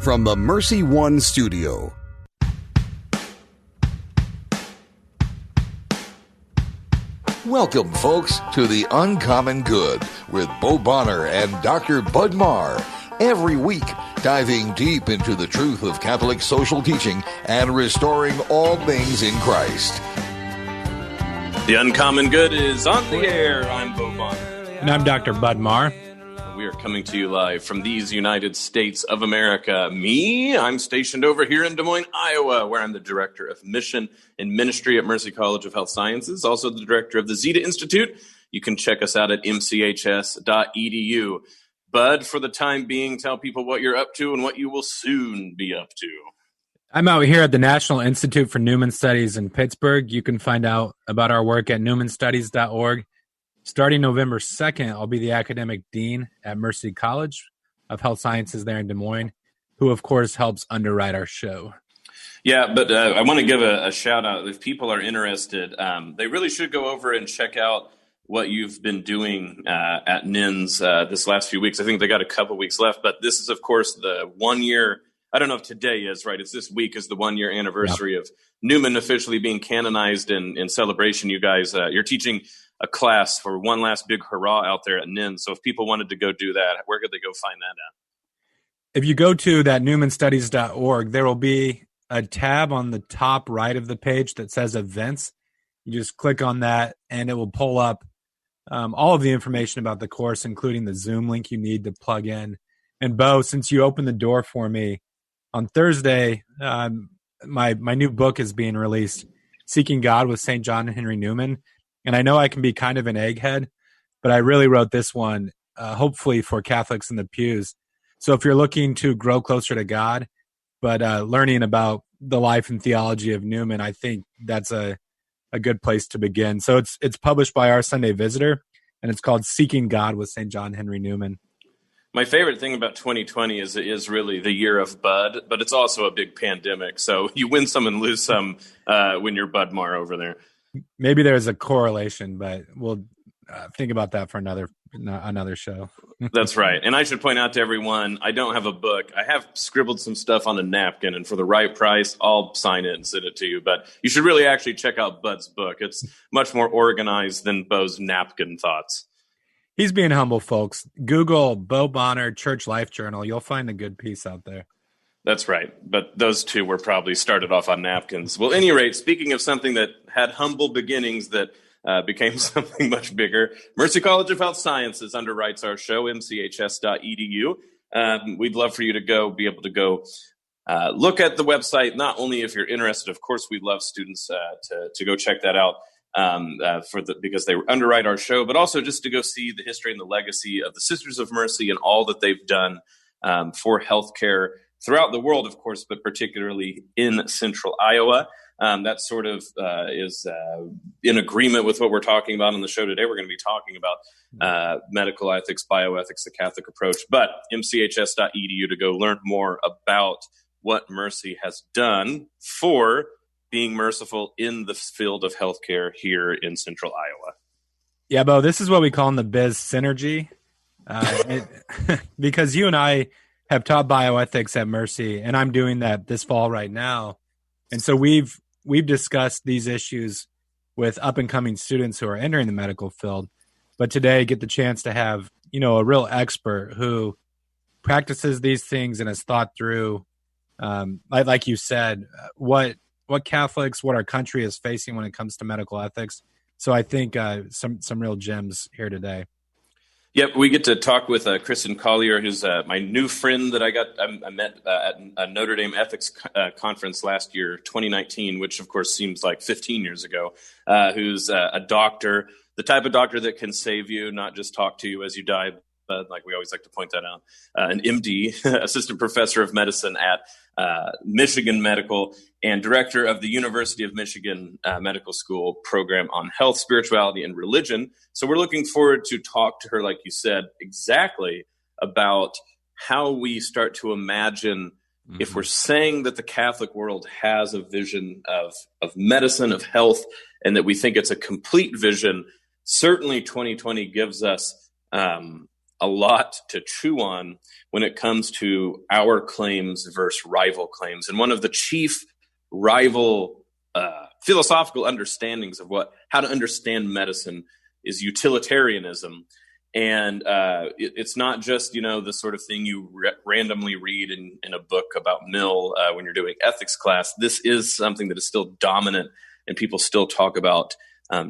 from the Mercy One studio. Welcome, folks, to The Uncommon Good with Bo Bonner and Dr. Bud Marr. Every week, diving deep into the truth of Catholic social teaching and restoring all things in Christ. The Uncommon Good is on the air. I'm Bo Bonner. And I'm Dr. Bud Marr. We are coming to you live from these United States of America. I'm stationed over here in Des Moines, Iowa, where I'm the Director of Mission and Ministry at Mercy College of Health Sciences, also the Director of the Zeta Institute. You can check us out at mchs.edu. Bud, for the time being, tell people what you're up to and what you will soon be up to. I'm out here at the National Institute for Newman Studies in Pittsburgh. You can find out about our work at newmanstudies.org. Starting November 2nd, I'll be the academic dean at Mercy College of Health Sciences there in Des Moines, who, of course, helps underwrite our show. Yeah, but I want to give a shout out. If people are interested, they really should go over and check out what you've been doing at NINS this last few weeks. I think they got a couple weeks left, but this is, of course, the 1 year. I don't know if today is, right? It's this week is the 1 year anniversary of Newman officially being canonized in celebration. You guys, you're teaching a class for one last big hurrah out there at NINS. So if people wanted to go do that, where could they go find that at? If you go to that newmanstudies.org, there will be a tab on the top right of the page that says events. You just click on that and it will pull up all of the information about the course, including the Zoom link you need to plug in. And Bo, since you opened the door for me, on Thursday, my new book is being released, Seeking God with St. John Henry Newman. And I know I can be kind of an egghead, but I really wrote this one, hopefully for Catholics in the pews. So if you're looking to grow closer to God, but learning about the life and theology of Newman, I think that's a good place to begin. So it's published by Our Sunday Visitor, and it's called Seeking God with St. John Henry Newman. My favorite thing about 2020 is really the year of Bud, but it's also a big pandemic. So you win some and lose some when you're Bud Marr over there. Maybe there's a correlation, but we'll think about that for another show. That's right. And I should point out to everyone, I don't have a book. I have scribbled some stuff on a napkin, and for the right price, I'll sign it and send it to you. But you should really actually check out Bud's book. It's much more organized than Bo's napkin thoughts. He's being humble, folks. Google Bo Bonner Church Life Journal. You'll find a good piece out there. That's right. But those two were probably started off on napkins. Well, at any rate, speaking of something that had humble beginnings that became something much bigger, Mercy College of Health Sciences underwrites our show, mchs.edu. We'd love for you to be able to go look at the website, not only if you're interested. Of course, we'd love students to go check that out because they underwrite our show, but also just to go see the history and the legacy of the Sisters of Mercy and all that they've done for healthcare throughout the world, of course, but particularly in central Iowa. That sort of is in agreement with what we're talking about on the show today. We're going to be talking about medical ethics, bioethics, the Catholic approach, but mchs.edu to go learn more about what Mercy has done for being merciful in the field of healthcare here in central Iowa. Yeah, Bo, this is what we call in the biz synergy. Because you and I have taught bioethics at Mercy, and I'm doing that this fall right now. And so we've discussed these issues with up-and-coming students who are entering the medical field. But today, get the chance to have, a real expert who practices these things and has thought through, like you said, what Catholics, what our country is facing when it comes to medical ethics. So I think some real gems here today. Yep, we get to talk with Kristin Collier, who's my new friend that I met at a Notre Dame ethics conference last year, 2019, which of course seems like 15 years ago, who's a doctor, the type of doctor that can save you, not just talk to you as you die, but like we always like to point that out, an MD, assistant professor of medicine at Michigan Medical and director of the University of Michigan Medical School program on health, spirituality, and religion. So we're looking forward to talk to her, like you said, exactly about how we start to imagine if we're saying that the Catholic world has a vision of medicine, of health, and that we think it's a complete vision. Certainly 2020 gives us a a lot to chew on when it comes to our claims versus rival claims. And one of the chief rival philosophical understandings of how to understand medicine is utilitarianism. And it's not just, the sort of thing you randomly read in a book about Mill when you're doing ethics class. This is something that is still dominant and people still talk about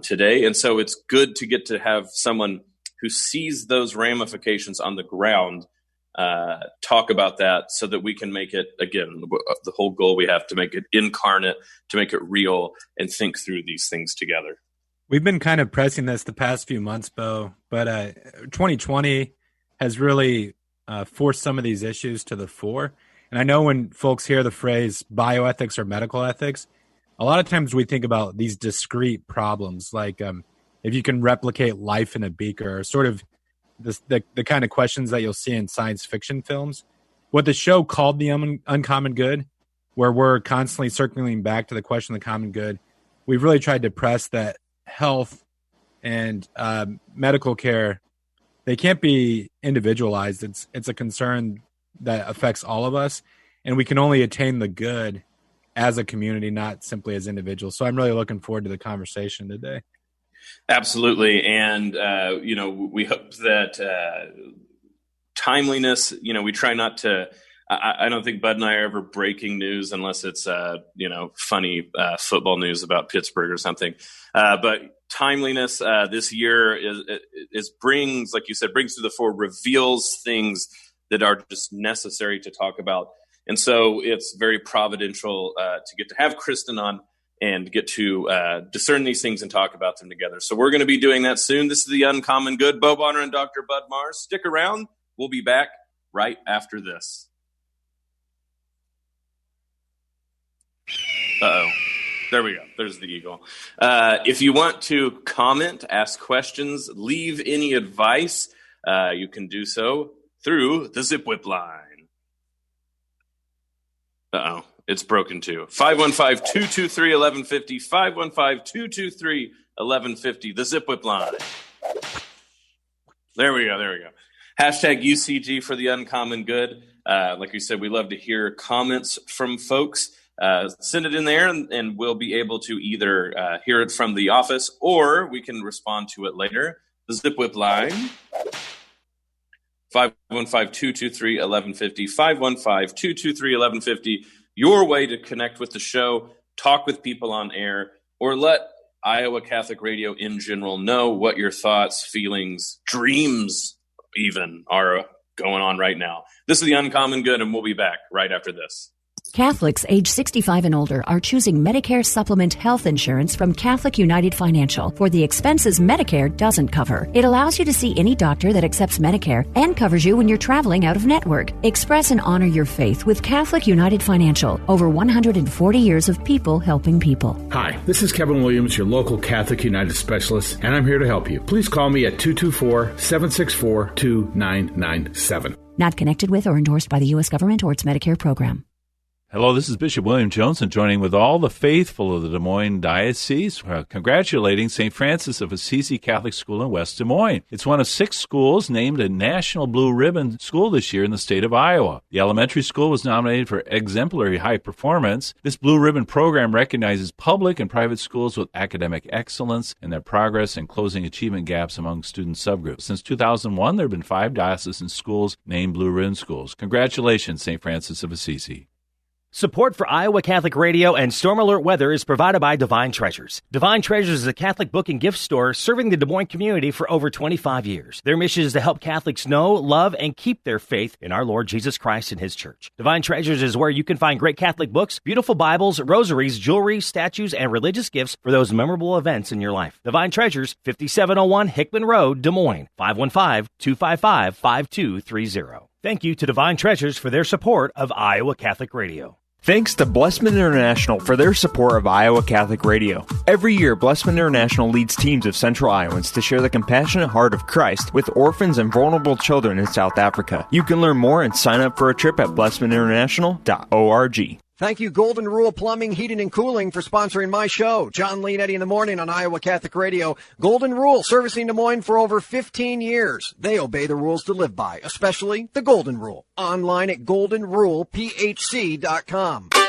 today. And so it's good to get to have someone who sees those ramifications on the ground talk about that, so that we can make it, again, the whole goal we have to make it incarnate, to make it real, and think through these things together. We've been kind of pressing this the past few months, Bo, but 2020 has really forced some of these issues to the fore. And I know when folks hear the phrase bioethics or medical ethics, a lot of times we think about these discrete problems, like if you can replicate life in a beaker, or sort of the kind of questions that you'll see in science fiction films. What the show called the uncommon good, where we're constantly circling back to the question of the common good, we've really tried to press that health and medical care, they can't be individualized. It's a concern that affects all of us, and we can only attain the good as a community, not simply as individuals. So I'm really looking forward to the conversation today. Absolutely. And, we hope that timeliness, we try not to, I don't think Bud and I are ever breaking news unless it's, funny football news about Pittsburgh or something. But timeliness this year brings, like you said, brings to the fore, reveals things that are just necessary to talk about. And so it's very providential to get to have Kristin on and get to discern these things and talk about them together. So we're going to be doing that soon. This is The Uncommon Good. Bo Bonner and Dr. Bud Marr. Stick around. We'll be back right after this. Uh-oh. There we go. There's the eagle. If you want to comment, ask questions, leave any advice, you can do so through the Zip Whip line. Uh-oh. It's broken too. 515-223-1150, 515-223-1150, the Zip Whip line. There we go. Hashtag UCG for the uncommon good. Like we said, we love to hear comments from folks. Send it in there, and we'll be able to either hear it from the office, or we can respond to it later. The Zip Whip line, 515-223-1150, 515-223-1150. Your way to connect with the show, talk with people on air, or let Iowa Catholic Radio in general know what your thoughts, feelings, dreams even are going on right now. This is The Uncommon Good, and we'll be back right after this. Catholics age 65 and older are choosing Medicare Supplement health insurance from Catholic United Financial for the expenses Medicare doesn't cover. It allows you to see any doctor that accepts Medicare and covers you when you're traveling out of network. Express and honor your faith with Catholic United Financial. Over 140 years of people helping people. Hi, this is Kevin Williams, your local Catholic United specialist, and I'm here to help you. Please call me at 224-764-2997. Not connected with or endorsed by the U.S. government or its Medicare program. Hello, this is Bishop William Joensen, joining with all the faithful of the Des Moines Diocese, congratulating St. Francis of Assisi Catholic School in West Des Moines. It's one of 6 schools named a National Blue Ribbon School this year in the state of Iowa. The elementary school was nominated for exemplary high performance. This Blue Ribbon program recognizes public and private schools with academic excellence and their progress in closing achievement gaps among student subgroups. Since 2001, there have been 5 diocesan schools named Blue Ribbon schools. Congratulations, St. Francis of Assisi. Support for Iowa Catholic Radio and Storm Alert Weather is provided by Divine Treasures. Divine Treasures is a Catholic book and gift store serving the Des Moines community for over 25 years. Their mission is to help Catholics know, love, and keep their faith in our Lord Jesus Christ and His Church. Divine Treasures is where you can find great Catholic books, beautiful Bibles, rosaries, jewelry, statues, and religious gifts for those memorable events in your life. Divine Treasures, 5701 Hickman Road, Des Moines, 515-255-5230. Thank you to Divine Treasures for their support of Iowa Catholic Radio. Thanks to Blessman International for their support of Iowa Catholic Radio. Every year, Blessman International leads teams of Central Iowans to share the compassionate heart of Christ with orphans and vulnerable children in South Africa. You can learn more and sign up for a trip at blessmaninternational.org. Thank you, Golden Rule Plumbing, Heating, and Cooling, for sponsoring my show. John Lee and Eddie in the morning on Iowa Catholic Radio. Golden Rule, servicing Des Moines for over 15 years. They obey the rules to live by, especially the Golden Rule. Online at goldenrulephc.com. Dr.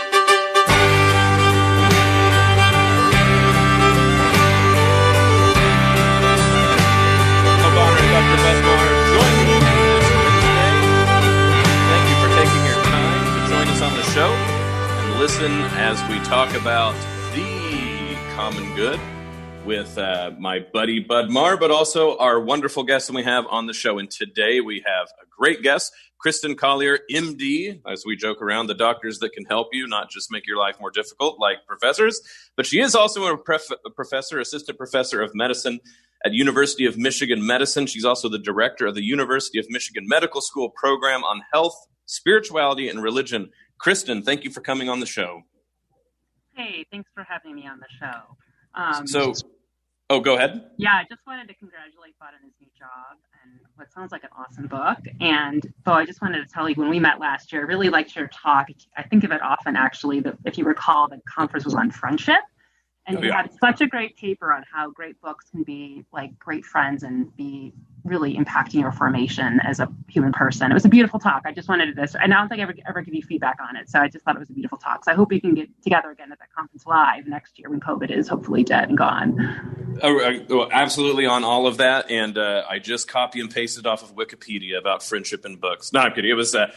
Budmarr joining me today. Thank you for taking your time to join us on the show and listen as we talk about the common good with my buddy Bud Marr, but also our wonderful guests that we have on the show. And today we have a great guest, Kristin Collier, MD, as we joke around, the doctors that can help you, not just make your life more difficult like professors, but she is also a professor, assistant professor of medicine at University of Michigan Medicine. She's also the director of the University of Michigan Medical School program on health, spirituality, and religion. Kristin, thank you for coming on the show. Hey, thanks for having me on the show. Go ahead. Yeah, I just wanted to congratulate Bud on his new job and what sounds like an awesome book. And so I just wanted to tell you, when we met last year, I really liked your talk. I think of it often, actually, that if you recall, the conference was on friendship. And you had such a great paper on how great books can be like great friends and be really impacting your formation as a human person. It was a beautiful talk. I just wanted this. And I don't think I ever give you feedback on it. So I just thought it was a beautiful talk. So I hope we can get together again at that conference live next year when COVID is hopefully dead and gone. Absolutely on all of that. And I just copy and pasted off of Wikipedia about friendship and books. No, I'm kidding. It was a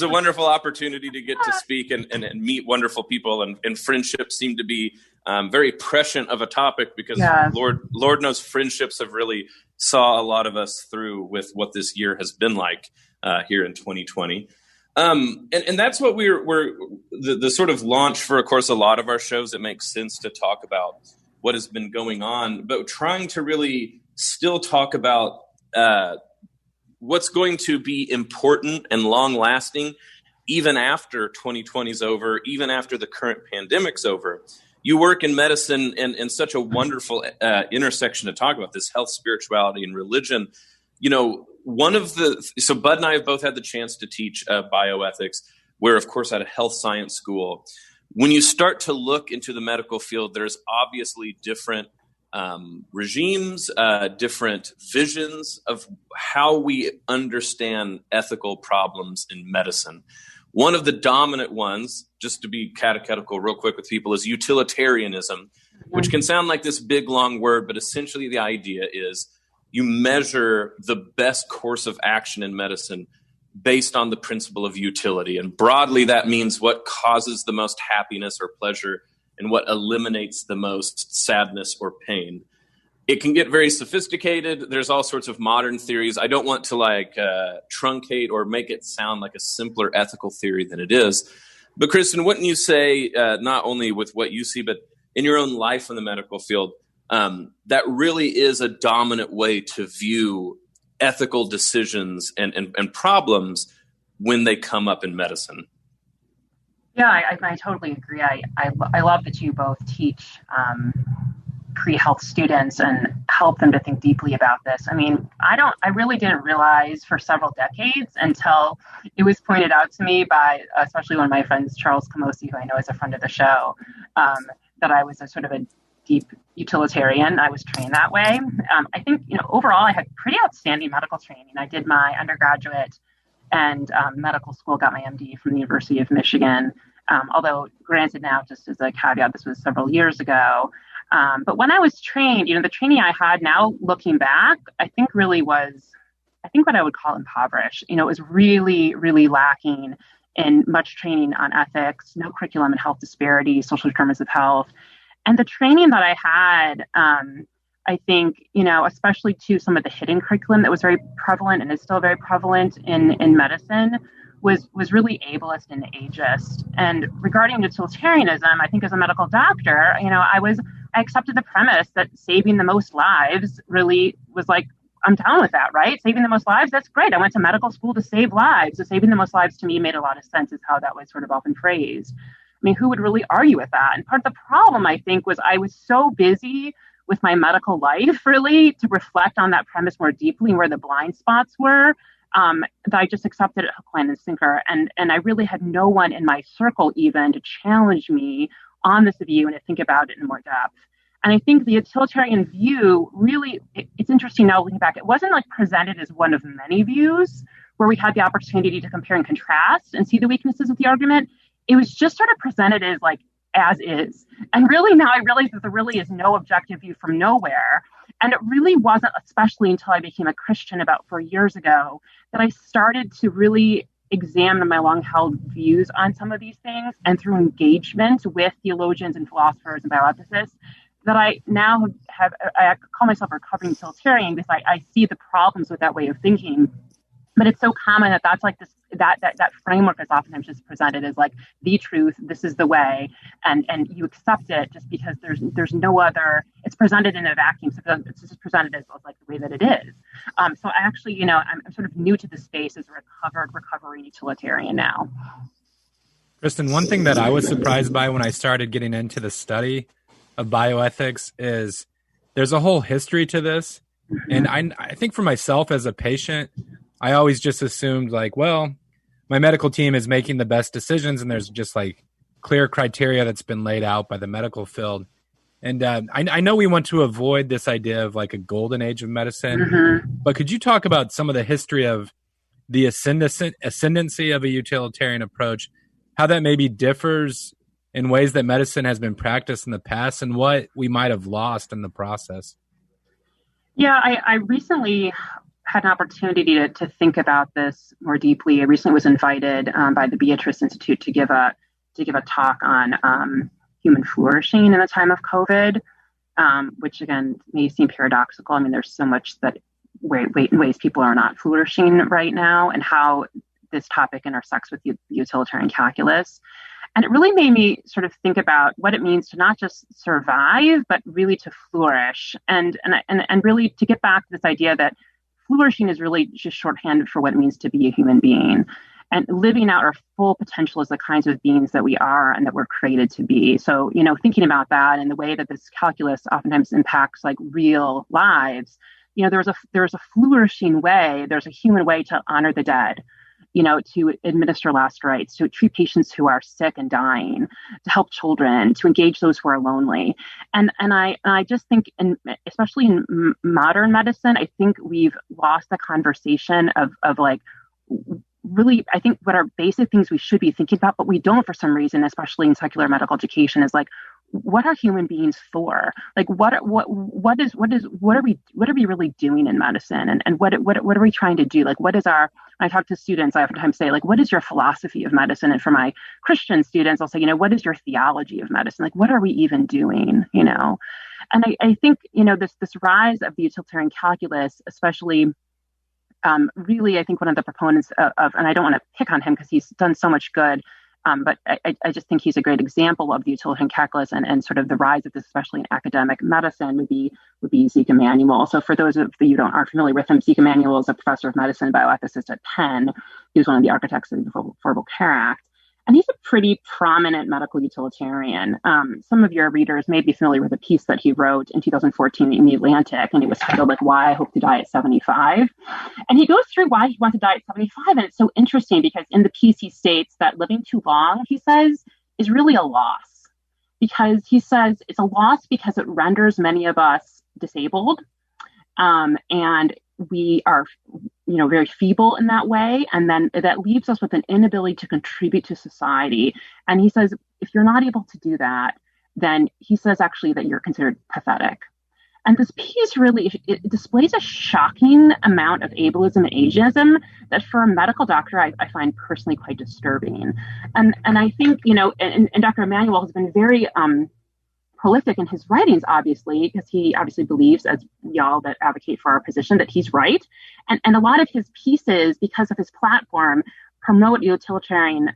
wonderful opportunity to get to speak and meet wonderful people. And friendship seemed to be very prescient of a topic because Lord knows friendships have really saw a lot of us through with what this year has been like here in 2020. And that's what we're the sort of launch for, of course, a lot of our shows. It makes sense to talk about what has been going on, but trying to really still talk about what's going to be important and long lasting, even after 2020 is over, even after the current pandemic's over. You work in medicine and such a wonderful intersection to talk about this health, spirituality, and religion. You know, so Bud and I have both had the chance to teach bioethics. We're, of course, at a health science school. When you start to look into the medical field, there's obviously different regimes, different visions of how we understand ethical problems in medicine. One of the dominant ones, just to be catechetical real quick with people, is utilitarianism, which can sound like this big, long word, but essentially the idea is you measure the best course of action in medicine based on the principle of utility. And broadly, that means what causes the most happiness or pleasure and what eliminates the most sadness or pain. It can get very sophisticated. There's all sorts of modern theories. I don't want to truncate or make it sound like a simpler ethical theory than it is. But Kristin, wouldn't you say, not only with what you see, but in your own life in the medical field, that really is a dominant way to view ethical decisions and problems when they come up in medicine? Yeah, I totally agree. I love that you both teach pre-health students and help them to think deeply about this. I mean, I really didn't realize for several decades until it was pointed out to me by especially one of my friends, Charles Camosi, who I know is a friend of the show, that I was a sort of a deep utilitarian. I was trained that way. I think, overall I had pretty outstanding medical training. I did my undergraduate and medical school, got my MD from the University of Michigan. Although granted now, just as a caveat, this was several years ago. But when I was trained, the training I had now looking back, I think really was, what I would call impoverished. It was really, really lacking in much training on ethics, no curriculum in health disparities, social determinants of health. And the training that I had, I think, especially to some of the hidden curriculum that was very prevalent and is still very prevalent in medicine, was really ableist and ageist. And regarding utilitarianism, I think as a medical doctor, I accepted the premise that saving the most lives really was like, I'm down with that, right? Saving the most lives, that's great. I went to medical school to save lives. So saving the most lives to me made a lot of sense is how that was sort of often phrased. I mean, who would really argue with that? And part of the problem, I think, was I was so busy with my medical life, really, to reflect on that premise more deeply and where the blind spots were, that I just accepted it hook, line, and sinker. And I really had no one in my circle even to challenge me on this view and to think about it in more depth. And I think the utilitarian view really, it's interesting now looking back, it wasn't like presented as one of many views where we had the opportunity to compare and contrast and see the weaknesses of the argument. It was just sort of presented as like, as is. And really now I realize that there really is no objective view from nowhere. And it really wasn't, especially until I became a Christian about 4 years ago, that I started to really examine my long-held views on some of these things, and through engagement with theologians and philosophers and bioethicists, that I now I call myself a recovering utilitarian because I see the problems with that way of thinking. But it's so common that that's like this, that framework is oftentimes just presented as like the truth, this is the way, and you accept it just because there's no other, it's presented in a vacuum, so it's just presented as like the way that it is. So I actually, I'm sort of new to the space as a recovering utilitarian now. Kristin, one thing that I was surprised by when I started getting into the study of bioethics is there's a whole history to this. And I think for myself as a patient, I always just assumed like, well, my medical team is making the best decisions and there's just like clear criteria that's been laid out by the medical field. And I know we want to avoid this idea of like a golden age of medicine, but could you talk about some of the history of the ascendancy of a utilitarian approach, how that maybe differs in ways that medicine has been practiced in the past and what we might have lost in the process? Yeah, I recently had an opportunity to think about this more deeply. I recently was invited by the Beatrice Institute to give a talk on human flourishing in the time of COVID, which again may seem paradoxical. I mean, there's so much that ways people are not flourishing right now, and how this topic intersects with the utilitarian calculus. And it really made me sort of think about what it means to not just survive, but really to flourish, and really to get back to this idea that flourishing is really just shorthand for what it means to be a human being, and living out our full potential as the kinds of beings that we are and that we're created to be. So, thinking about that and the way that this calculus oftentimes impacts like real lives, there's a flourishing way, there's a human way to honor the dead, to administer last rites, to treat patients who are sick and dying, to help children, to engage those who are lonely. And I just think, especially in modern medicine, I think we've lost the conversation of like, really, I think what are basic things we should be thinking about, but we don't for some reason, especially in secular medical education, is like, what are human beings for? Like, what are we really doing in medicine? And what are we trying to do? Like, when I talk to students, I oftentimes say, like, what is your philosophy of medicine? And for my Christian students, I'll say, what is your theology of medicine? Like, what are we even doing? And I think, this rise of the utilitarian calculus, especially, really, I think one of the proponents of, and I don't want to pick on him because he's done so much good, but I just think he's a great example of the utilitarian calculus and sort of the rise of this, especially in academic medicine, would be Zeke Emanuel. So for those of you who aren't familiar with him, Zeke Emanuel is a professor of medicine and bioethicist at Penn. He was one of the architects of the Affordable Care Act. And he's a pretty prominent medical utilitarian. Some of your readers may be familiar with a piece that he wrote in 2014 in The Atlantic, and it was titled, like, Why I Hope to Die at 75. And he goes through why he wants to die at 75, and it's so interesting because in the piece he states that living too long, he says, is really a loss. Because he says it's a loss because it renders many of us disabled, and we are very feeble in that way. And then that leaves us with an inability to contribute to society. And he says, if you're not able to do that, then he says actually that you're considered pathetic. And this piece really, it displays a shocking amount of ableism and ageism that for a medical doctor, I find personally quite disturbing. And I think, and Dr. Emanuel has been very prolific in his writings, obviously, because he obviously believes, as y'all that advocate for our position, that he's right. And a lot of his pieces, because of his platform, promote a utilitarian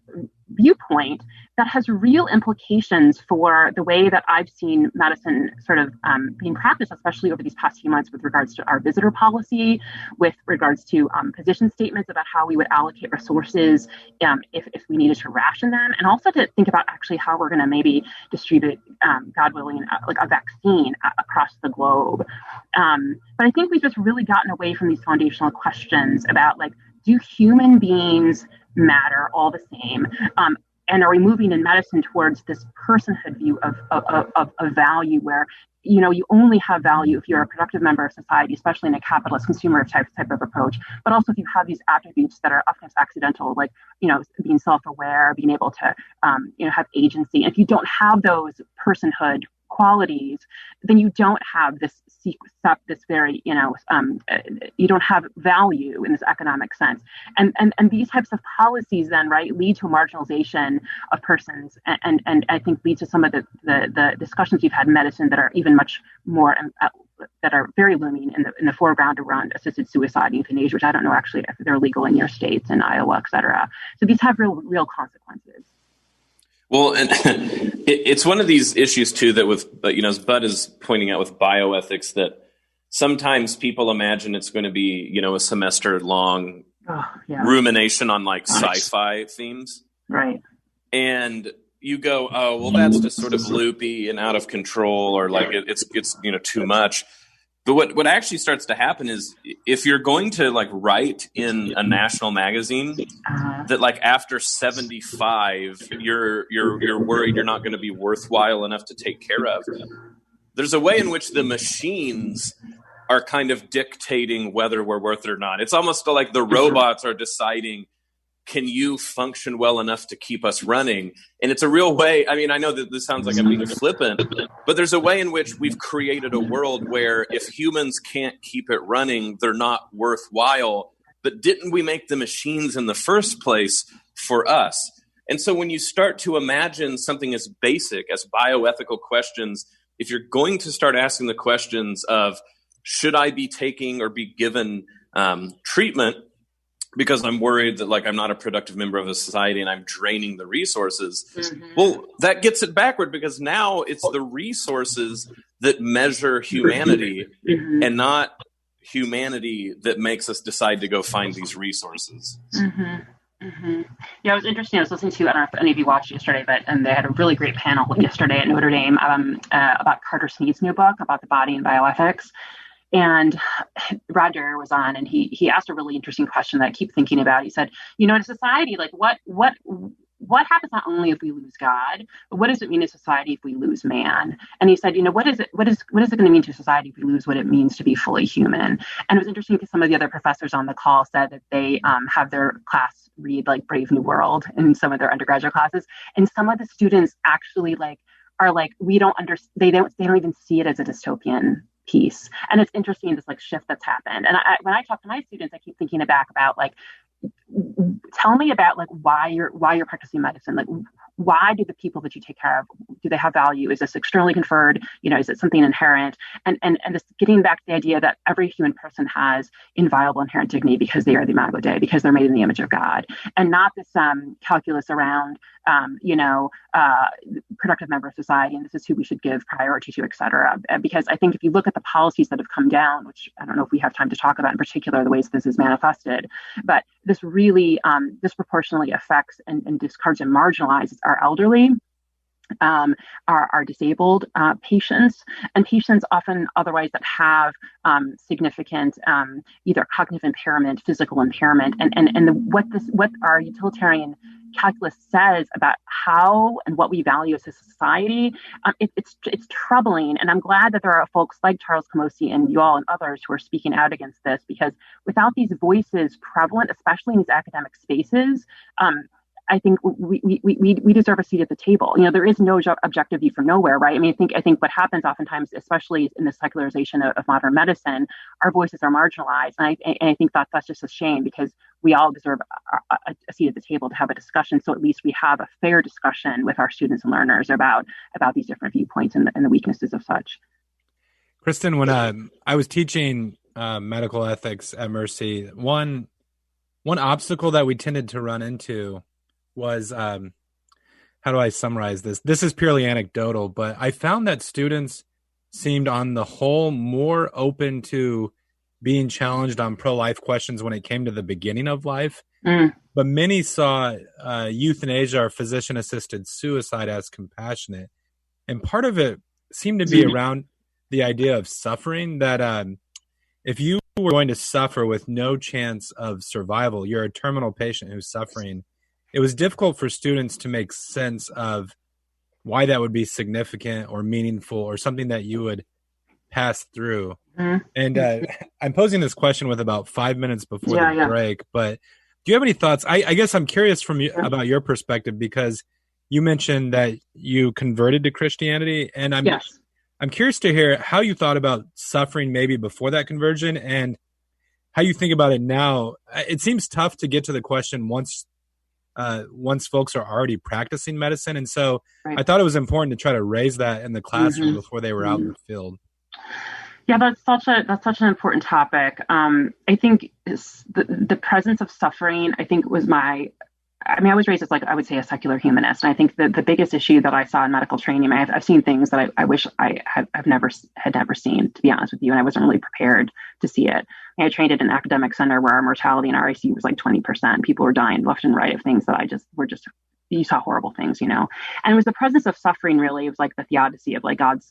viewpoint that has real implications for the way that I've seen medicine sort of being practiced, especially over these past few months with regards to our visitor policy, with regards to position statements about how we would allocate resources if we needed to ration them, and also to think about actually how we're going to maybe distribute, God willing, like a vaccine across the globe. But I think we've just really gotten away from these foundational questions about like do human beings matter all the same? And are we moving in medicine towards this personhood view of value where, you only have value if you're a productive member of society, especially in a capitalist consumer type of approach, but also if you have these attributes that are often accidental, like, being self-aware, being able to, have agency. And if you don't have those personhood qualities, then you don't have this very, you don't have value in this economic sense. And these types of policies then, right, lead to a marginalization of persons, and I think lead to some of the discussions we've had in medicine that are even much more, that are very looming in the foreground around assisted suicide and euthanasia, which I don't know actually if they're legal in your states, in Iowa, et cetera. So these have real consequences. Well, and it's one of these issues too that with, as Bud is pointing out with bioethics, that sometimes people imagine it's going to be, a semester long rumination on like sci-fi themes. Right. And you go, oh, well, that's just sort of loopy and out of control, or like it's too much. But what actually starts to happen is if you're going to like write in a national magazine that like after 75 you're worried you're not going to be worthwhile enough to take care of, there's a way in which the machines are kind of dictating whether we're worth it or not. It's almost like the robots are deciding, can you function well enough to keep us running? And it's a real way. I mean, I know that this sounds like I'm being flippant, but there's a way in which we've created a world where if humans can't keep it running, they're not worthwhile. But didn't we make the machines in the first place for us? And so when you start to imagine something as basic as bioethical questions, if you're going to start asking the questions of, should I be taking or be given treatment because I'm worried that like I'm not a productive member of a society and I'm draining the resources. Well, that gets it backward, because now it's the resources that measure humanity and not humanity that makes us decide to go find these resources. Yeah, it was interesting. I was listening to, I don't know if any of you watched yesterday, and they had a really great panel yesterday at Notre Dame about Carter Snead's new book about the body and bioethics. And Roger was on, and he asked a really interesting question that I keep thinking about. He said, in a society, like what happens not only if we lose God, but what does it mean to society if we lose man? And he said, what is it going to mean to society if we lose what it means to be fully human? And it was interesting because some of the other professors on the call said that they have their class read like Brave New World in some of their undergraduate classes, and some of the students actually are like, we don't understand. They don't even see it as a dystopian piece. And it's interesting, this like shift that's happened. And when I talk to my students, I keep thinking back about like, tell me about like why you're practicing medicine. Like, why do the people that you take care of, do they have value? Is this externally conferred? Is it something inherent? And this getting back to the idea that every human person has inviolable inherent dignity because they are the Imago Dei, because they're made in the image of God, and not this calculus around productive member of society, and this is who we should give priority to, et cetera. Because I think if you look at the policies that have come down, which I don't know if we have time to talk about in particular the ways this is manifested, but this really disproportionately affects and discards and marginalizes our elderly, our disabled patients, and patients often otherwise that have significant either cognitive impairment, physical impairment, what our utilitarian calculus says about how and what we value as a society, it's troubling. And I'm glad that there are folks like Charles Camosi and you all and others who are speaking out against this, because without these voices prevalent, especially in these academic spaces, I think we deserve a seat at the table. There is no objective view from nowhere, right? I mean, I think what happens oftentimes, especially in the secularization of modern medicine, our voices are marginalized, and I think that's just a shame, because we all deserve a seat at the table to have a discussion. So at least we have a fair discussion with our students and learners about these different viewpoints and the weaknesses of such. Kristin, when I was teaching medical ethics at Mercy, one obstacle that we tended to run into was, how do I summarize this? This is purely anecdotal, but I found that students seemed on the whole more open to being challenged on pro-life questions when it came to the beginning of life. But many saw euthanasia or physician-assisted suicide as compassionate. And part of it seemed to be around the idea of suffering, that if you were going to suffer with no chance of survival, you're a terminal patient who's suffering, it was difficult for students to make sense of why that would be significant or meaningful or something that you would pass through. Mm-hmm. And I'm posing this question with about 5 minutes before the break, but do you have any thoughts? I guess I'm curious from you about your perspective, because you mentioned that you converted to Christianity, and I'm curious to hear how you thought about suffering maybe before that conversion and how you think about it now. It seems tough to get to the question once folks are already practicing medicine. And so I thought it was important to try to raise that in the classroom before they were out in the field. Yeah, that's such an important topic. I think the presence of suffering, I think I was raised as, like, I would say, a secular humanist. And I think the biggest issue that I saw in medical training, I've seen things that I wish I've never seen, to be honest with you. And I wasn't really prepared to see it. I trained at an academic center where our mortality in RIC was like 20%. People were dying left and right of things that you saw horrible things, And it was the presence of suffering, really. It was like the theodicy of, like, God's,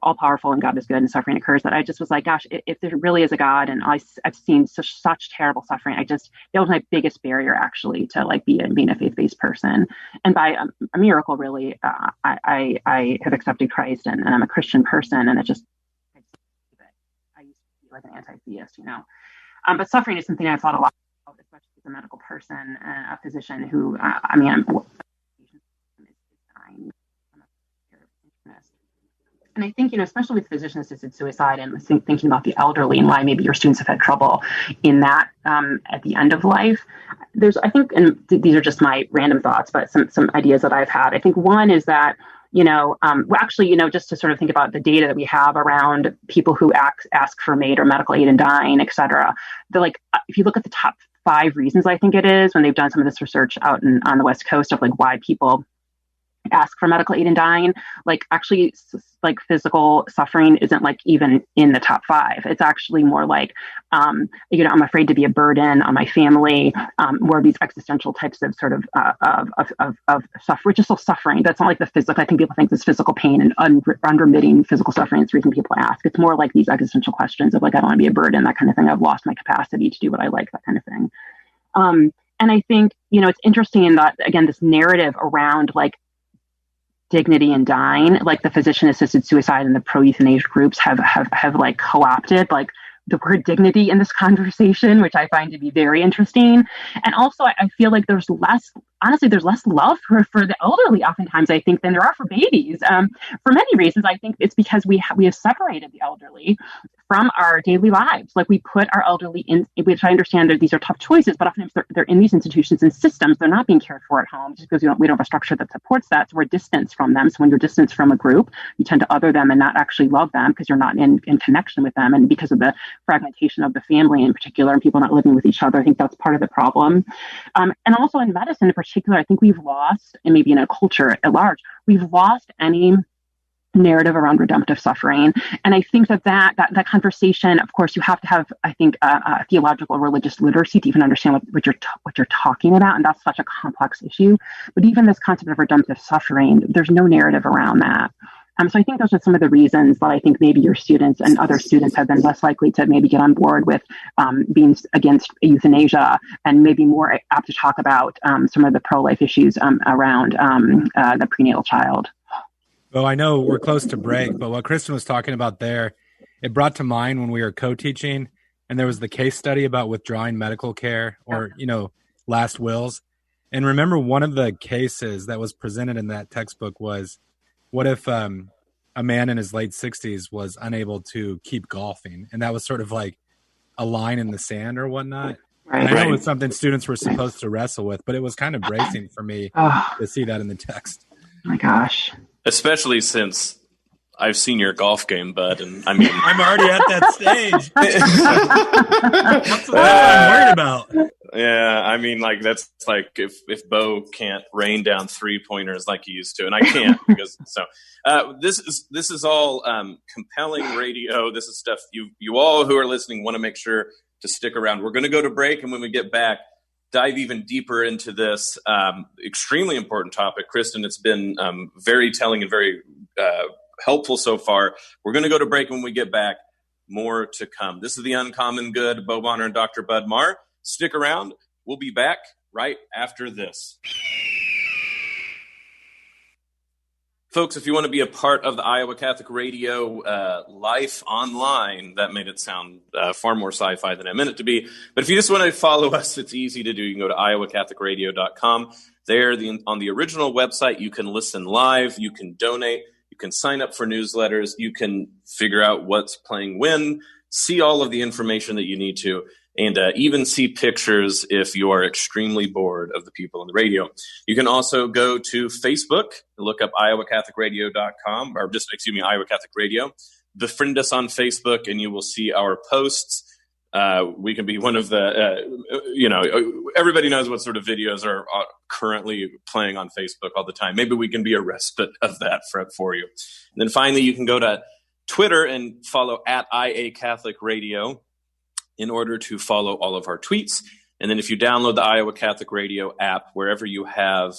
all powerful and God is good and suffering occurs, that I just was like, gosh, if there really is a God, and I've seen such terrible suffering, that was my biggest barrier, actually, to, like, being a faith-based person. And by a miracle, really, I have accepted Christ and I'm a Christian person, and I used to be like an anti-theist, but suffering is something I've thought a lot about, especially as a medical person and a physician who, I'm dying. And I think, especially with physician-assisted suicide and thinking about the elderly and why maybe your students have had trouble in that at the end of life, I think, and these are just my random thoughts, but some ideas that I've had. I think one is that, just to sort of think about the data that we have around people who ask for MAID or medical aid in dying, et cetera, if you look at the top 5 reasons, I think it is, when they've done some of this research out on the West Coast of, like, why people ask for medical aid in dying, like physical suffering isn't, like, even in the top 5. It's actually more like, I'm afraid to be a burden on my family, more of these existential types of sort of suffering, just suffering. That's not like the physical. I think people think this physical pain and unremitting physical suffering is the reason people ask. It's more like these existential questions of, like, I don't want to be a burden, that kind of thing. I've lost my capacity to do what I like, that kind of thing. And I think, it's interesting that, again, this narrative around, like, dignity in dying, like the physician-assisted suicide and the pro-euthanasia groups have like co-opted, like, the word dignity in this conversation, which I find to be very interesting. And also, I feel like there's less love for the elderly oftentimes, I think, than there are for babies. For many reasons. I think it's because we have separated the elderly from our daily lives. Like, we put our elderly in, which I understand that these are tough choices, but oftentimes they're in these institutions and systems. They're not being cared for at home just because we don't have a structure that supports that. So we're distanced from them. So when you're distanced from a group, you tend to other them and not actually love them because you're not in connection with them. And because of the fragmentation of the family in particular and people not living with each other, I think that's part of the problem. And also in medicine in particular, I think we've lost, and maybe in a culture at large, we've lost any narrative around redemptive suffering. And I think that conversation, of course, you have to have, I think, a theological religious literacy to even understand what you're talking about. And that's such a complex issue. But even this concept of redemptive suffering, there's no narrative around that. So I think those are some of the reasons that I think maybe your students and other students have been less likely to maybe get on board with being against euthanasia, and maybe more apt to talk about some of the pro-life issues around the prenatal child. Well, I know we're close to break, but what Kristin was talking about there, it brought to mind when we were co-teaching, and there was the case study about withdrawing medical care or, last wills. And remember, one of the cases that was presented in that textbook was, what if a man in his late 60s was unable to keep golfing? And that was sort of like a line in the sand or whatnot. Right. And I know it was something students were supposed to wrestle with, but it was kind of bracing for me to see that in the text. Oh my gosh. Especially since I've seen your golf game, bud, and I mean, I'm already at that stage. That's what I'm worried about. Yeah, I mean, like, that's like if Bo can't rain down 3-pointers like he used to, and I can't because so. This is all compelling radio. This is stuff you all who are listening want to make sure to stick around. We're going to go to break, and when we get back, dive even deeper into this extremely important topic. Kristin, it's been very telling and very helpful so far. We're going to go to break. When we get back, more to come. This is The Uncommon Good. Bo Bonner and Dr. Bud Marr. Stick around. We'll be back right after this. Folks, if you want to be a part of the Iowa Catholic Radio life online, that made it sound far more sci-fi than I meant it to be. But if you just want to follow us, it's easy to do. You can go to iowacatholicradio.com. There, on the original website, you can listen live, you can donate, you can sign up for newsletters, you can figure out what's playing when, see all of the information that you need to, and even see pictures if you are extremely bored of the people on the radio. You can also go to Facebook, look up iowacatholicradio.com, or Iowa Catholic Radio. Befriend us on Facebook, and you will see our posts. We can be one of the, everybody knows what sort of videos are currently playing on Facebook all the time. Maybe we can be a respite of that for you. And then finally, you can go to Twitter and follow at IA Catholic Radio in order to follow all of our tweets. And then if you download the Iowa Catholic Radio app, wherever you have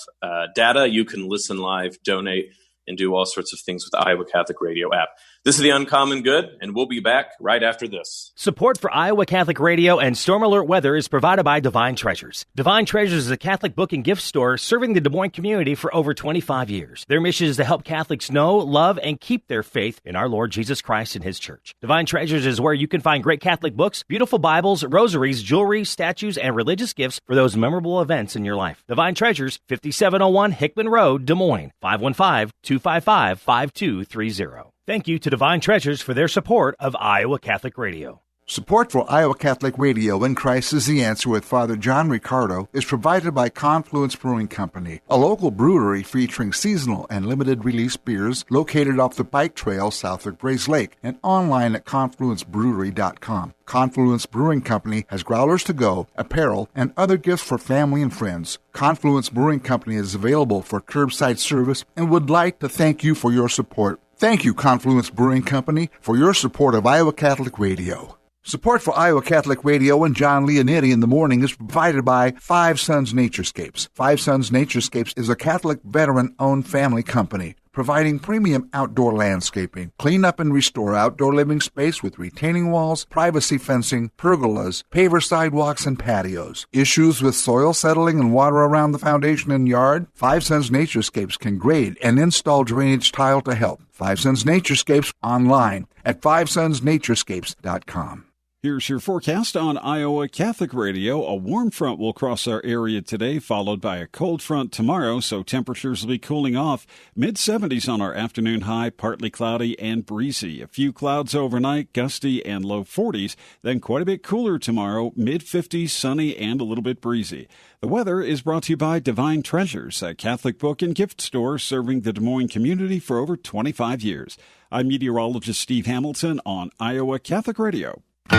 data, you can listen live, donate, and do all sorts of things with the Iowa Catholic Radio app. This is The Uncommon Good, and we'll be back right after this. Support for Iowa Catholic Radio and Storm Alert Weather is provided by Divine Treasures. Divine Treasures is a Catholic book and gift store serving the Des Moines community for over 25 years. Their mission is to help Catholics know, love, and keep their faith in our Lord Jesus Christ and His Church. Divine Treasures is where you can find great Catholic books, beautiful Bibles, rosaries, jewelry, statues, and religious gifts for those memorable events in your life. Divine Treasures, 5701 Hickman Road, Des Moines, 515-255-5230. Thank you to Divine Treasures for their support of Iowa Catholic Radio. Support for Iowa Catholic Radio and Christ is the Answer with Father John Riccardo is provided by Confluence Brewing Company, a local brewery featuring seasonal and limited release beers located off the bike trail south of Grays Lake and online at confluencebrewery.com. Confluence Brewing Company has growlers to go, apparel, and other gifts for family and friends. Confluence Brewing Company is available for curbside service and would like to thank you for your support. Thank you, Confluence Brewing Company, for your support of Iowa Catholic Radio. Support for Iowa Catholic Radio and John Leonetti in the morning is provided by Five Sons Naturescapes. Five Sons Naturescapes is a Catholic veteran-owned family company providing premium outdoor landscaping, clean up and restore outdoor living space with retaining walls, privacy fencing, pergolas, paver sidewalks, and patios. Issues with soil settling and water around the foundation and yard? Five Sons Naturescapes can grade and install drainage tile to help. Five Sons Naturescapes online at fivesonsnaturescapes.com. Here's your forecast on Iowa Catholic Radio. A warm front will cross our area today, followed by a cold front tomorrow, so temperatures will be cooling off. Mid-70s on our afternoon high, partly cloudy and breezy. A few clouds overnight, gusty and low 40s, then quite a bit cooler tomorrow, mid-50s, sunny and a little bit breezy. The weather is brought to you by Divine Treasures, a Catholic book and gift store serving the Des Moines community for over 25 years. I'm meteorologist Steve Hamilton on Iowa Catholic Radio. We're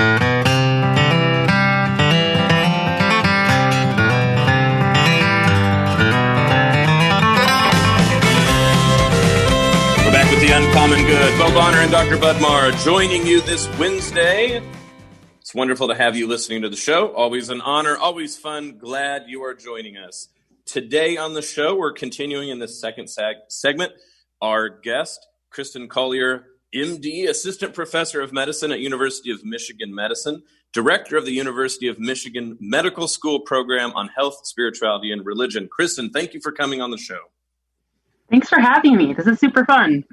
back with The Uncommon Good. Bo Bonner and Dr. Bud Marr joining you this Wednesday. It's wonderful to have you listening to the show. Always an honor, always fun. Glad you are joining us. Today on the show, we're continuing in this second segment. Our guest, Kristin Collier, MD, Assistant Professor of Medicine at University of Michigan Medicine, Director of the University of Michigan Medical School Program on Health, Spirituality, and Religion. Kristin, thank you for coming on the show. Thanks for having me. This is super fun.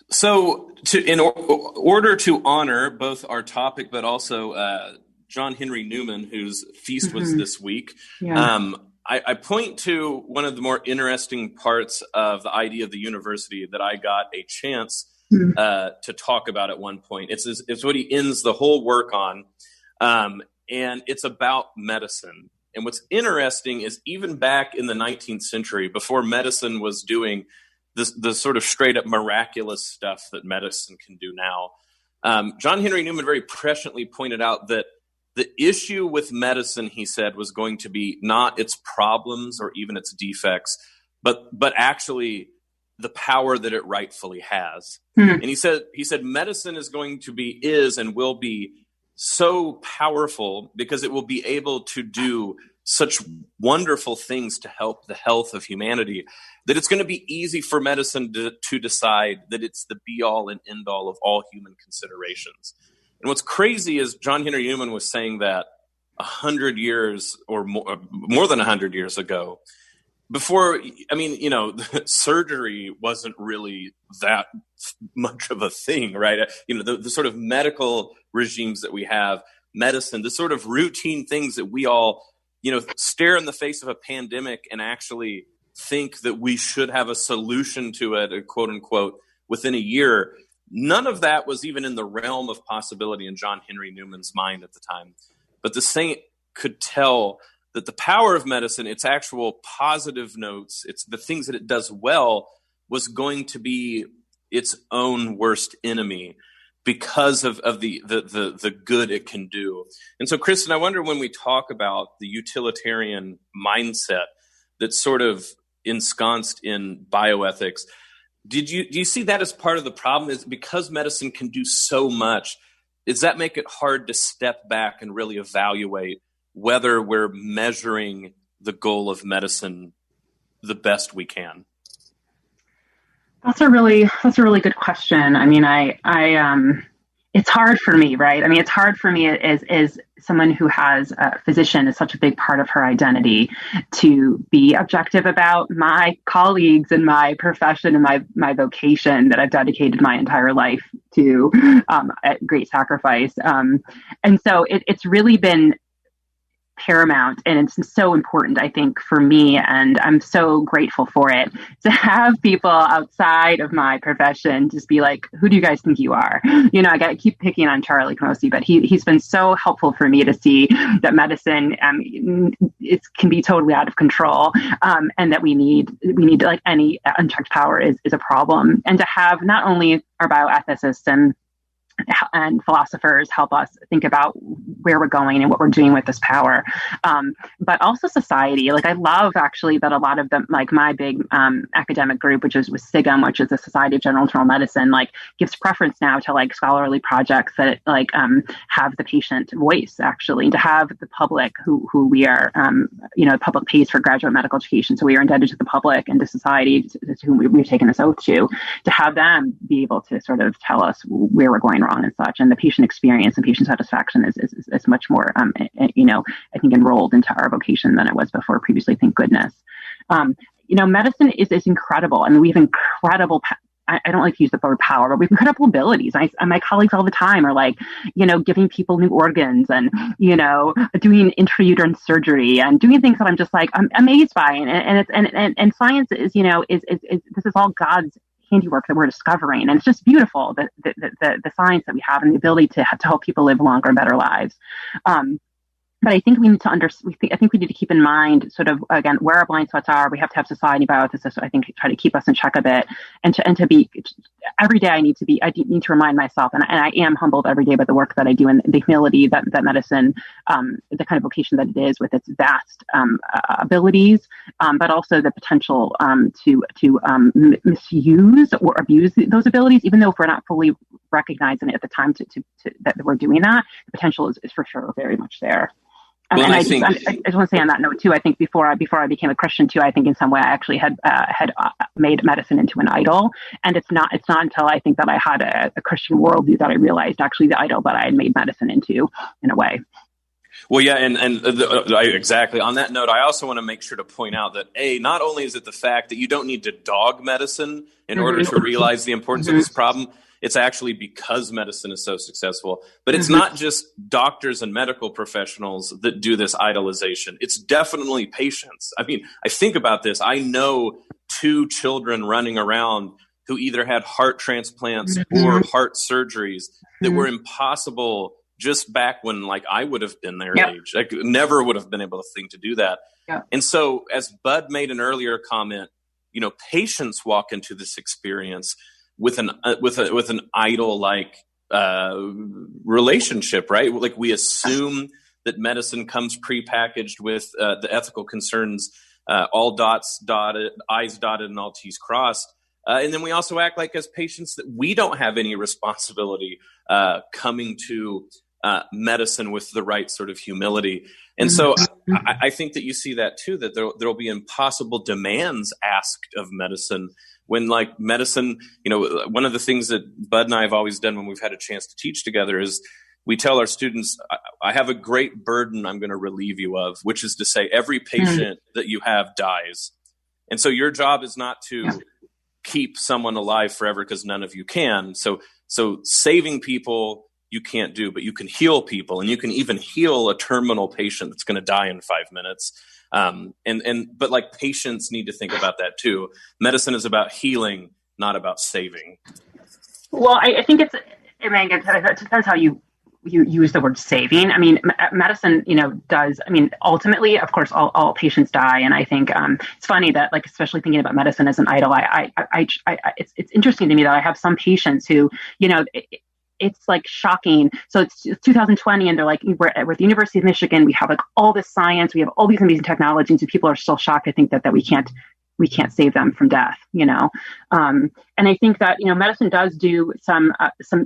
So, in order to honor both our topic, but also John Henry Newman, whose feast was this week, I point to one of the more interesting parts of the idea of the university that I got a chance to talk about at one point. It's what he ends the whole work on, and it's about medicine. And what's interesting is even back in the 19th century, before medicine was doing the sort of straight up miraculous stuff that medicine can do now, John Henry Newman very presciently pointed out that the issue with medicine, he said, was going to be not its problems or even its defects, but actually the power that it rightfully has. And he said medicine is and will be so powerful because it will be able to do such wonderful things to help the health of humanity that it's going to be easy for medicine to decide that it's the be all and end all of all human considerations. And what's crazy is John Henry Newman was saying that 100 years or more than 100 years ago, before, I mean, you know, surgery wasn't really that much of a thing, right? You know, the sort of medical regimes that we have, medicine, the sort of routine things that we all, you know, stare in the face of a pandemic and actually think that we should have a solution to it, quote unquote, within a year. None of that was even in the realm of possibility in John Henry Newman's mind at the time. But the saint could tell that the power of medicine, its actual positive notes, it's the things that it does well, was going to be its own worst enemy because of the good it can do. And so, Kristin, I wonder, when we talk about the utilitarian mindset that's sort of ensconced in bioethics, do you see that as part of the problem? Is because medicine can do so much, does that make it hard to step back and really evaluate whether we're measuring the goal of medicine the best we can? That's a really good question. I mean, it's hard for me, right? I mean, it's hard for me as someone who has a physician as such a big part of her identity to be objective about my colleagues and my profession and my vocation that I've dedicated my entire life to at great sacrifice. And so it's really been paramount, and it's so important, I think, for me, and I'm so grateful for it, to have people outside of my profession just be like, who do you guys think you are? You know, I got to keep picking on Charlie Camosi, but he's been so helpful for me to see that medicine it can be totally out of control, and that we need like any unchecked power is a problem, and to have not only our bioethicists and philosophers help us think about where we're going and what we're doing with this power. But also society. Like, I love actually that a lot of them, like my big academic group, which is with SIGM, which is the Society of General Internal Medicine, like gives preference now to like scholarly projects that like have the patient voice, actually, to have the public who we are, the public pays for graduate medical education. So we are indebted to the public and to society to whom we've taken this oath to have them be able to sort of tell us where we're going wrong and such. And the patient experience and patient satisfaction is much more, I think, enrolled into our vocation than it was before previously, thank goodness. Medicine is incredible. I mean, we have incredible, I don't like to use the word power, but we have incredible abilities. My colleagues all the time are like, giving people new organs and, doing intrauterine surgery and doing things that I'm just like, I'm amazed by. And science is, this is all God's handiwork that we're discovering, and it's just beautiful, the science that we have and the ability to help people live longer and better lives. But I think we need to I think we need to keep in mind sort of, again, where our blind spots are. We have to have society bioethicists, I think, try to keep us in check a bit, and to be every day. I need to remind myself, and I am humbled every day by the work that I do and the humility that medicine, the kind of vocation that it is with its vast abilities, but also the potential to misuse or abuse those abilities, even though if we're not fully recognizing it at the time that we're doing that, the potential is for sure very much there. And I just want to say on that note too, I think before I became a Christian too, I think in some way I actually had made medicine into an idol, and it's not until I think that I had a Christian worldview that I realized actually the idol that I had made medicine into, in a way. Well, yeah, and exactly. On that note, I also want to make sure to point out that not only is it the fact that you don't need to dog medicine in order to realize the importance of this problem. It's actually because medicine is so successful. But it's not just doctors and medical professionals that do this idolization. It's definitely patients. I mean, I think about this. I know 2 children running around who either had heart transplants or heart surgeries that were impossible just back when, like, I would have been their age. I never would have been able to do that. Yep. And so, as Bud made an earlier comment, patients walk into this experience with an idol-like relationship, right? Like, we assume that medicine comes prepackaged with the ethical concerns, all dots dotted, I's dotted, and all T's crossed. And then we also act like, as patients, that we don't have any responsibility coming to medicine with the right sort of humility. And so I think that you see that too, that there'll be impossible demands asked of medicine when, like, medicine, one of the things that Bud and I have always done when we've had a chance to teach together is, we tell our students, I have a great burden I'm going to relieve you of, which is to say every patient that you have dies. And so your job is not to keep someone alive forever, because none of you can. So saving people you can't do, but you can heal people, and you can even heal a terminal patient that's going to die in 5 minutes. But like, patients need to think about that too. Medicine is about healing, not about saving. Well, I think it depends how you use the word saving. I mean, medicine, does, ultimately, of course, all patients die. And I think it's funny that, like, especially thinking about medicine as an idol, it's interesting to me that I have some patients who, it's like shocking. So it's 2020, and they're like, we're at the University of Michigan. We have like all this science. We have all these amazing technologies, and people are still shocked, I think, that we can't save them from death, and I think that, medicine does do some